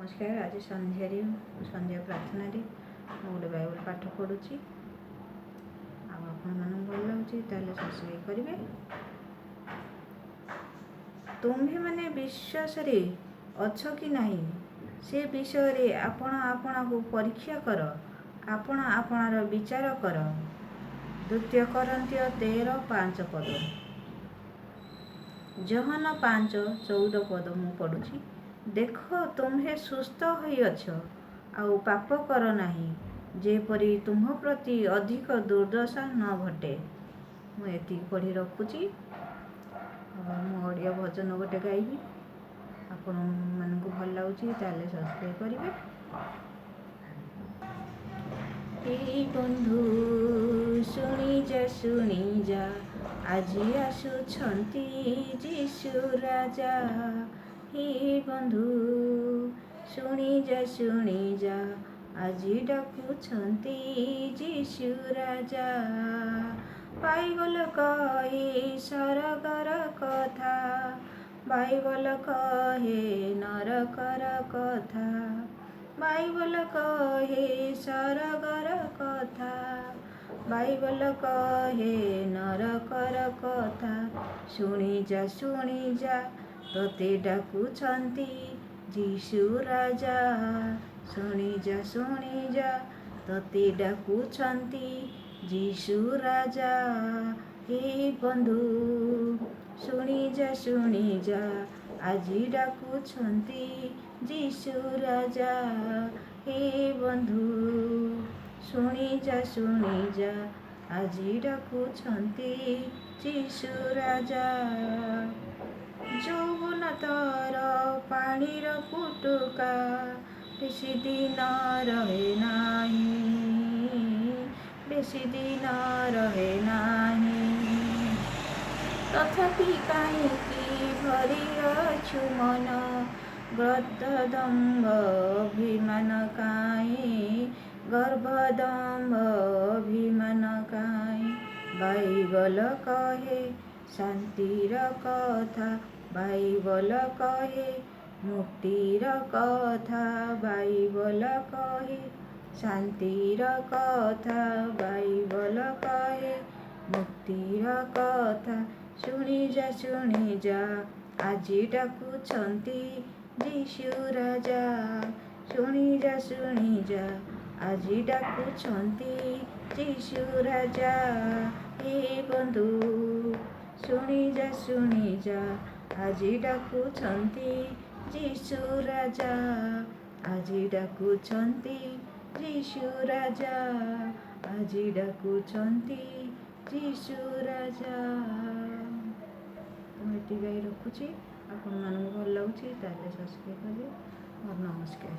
नमस्कार। आज संध्या प्रार्थना गोटे बाइबल पाठ पढ़ुची भल लगे सब्सक्राइब करेंगे। तुम्हें मैंने विश्वास अच्छ कि नहीं से विषय आपण को परीक्षा कर, आपण विचार कर। 2 कोरिन्थियो 13:5 पद, जहन 5:14 पद मु पढ़ुची। देख तुम्हें सुस्थ होइअछ आउ पाप कर नहीं, जेपरी तुम प्रति अधिक दुर्दशा न घटे। मुझे पढ़ी रखुची। ओडिया भजन गोटे गाइबी। आपण मानक भल लगुच सब्सक्राइब करेंगे। हे बंधु शुणी जा आज आसुछंती जीशु राजा। हे बंधु शुणी जा आज डाकुछंती जीशु राजा। बाइबल कहे सरगर कथा, बाइबल कहे नरकर कथा, बाइबल कहे सरगर कथा, बाइबल कहे नरकर कथा। शुणी जा तोते डाकुछंती जीशु राजा। शुणी जा तोते डाकुछंती जीशु राजा। हे बंधु शुणी जा आज डाकुछंती जीशु राजा। हे बंधु शुणी जा आज डाकुछंती जीशु राजा। যৌবন तोर पानीर फुटुका बेसी दिन रहे नाही, बेसी दिन रहे नाही। तथापि काहींकि भरिअछु मन, गर्भदम्भ अभिमान काहीं, गर्भदम्भ अभिमान काहीं। बाइबल कहे शांतिर कथा, बाइबल कहे मुक्तिर कथा, बाइबल कहे शांतिर कथा, बाइबल कहे मुक्तिर कथा। शुणी जा आज डाकुछंती जीशु राजा। शुणी जा आज डाकुछंती जीशु राजा। हे बंधु शुणी जा आज डाकुछंती जीशु राजा। आज डाकुछंती जीशु राजा, आज डाकुछंती जीशु राजा। मुझे गाई रखुची। आपण मानक भल लगुच सब्सक्राइब करेंगे। नमस्कार।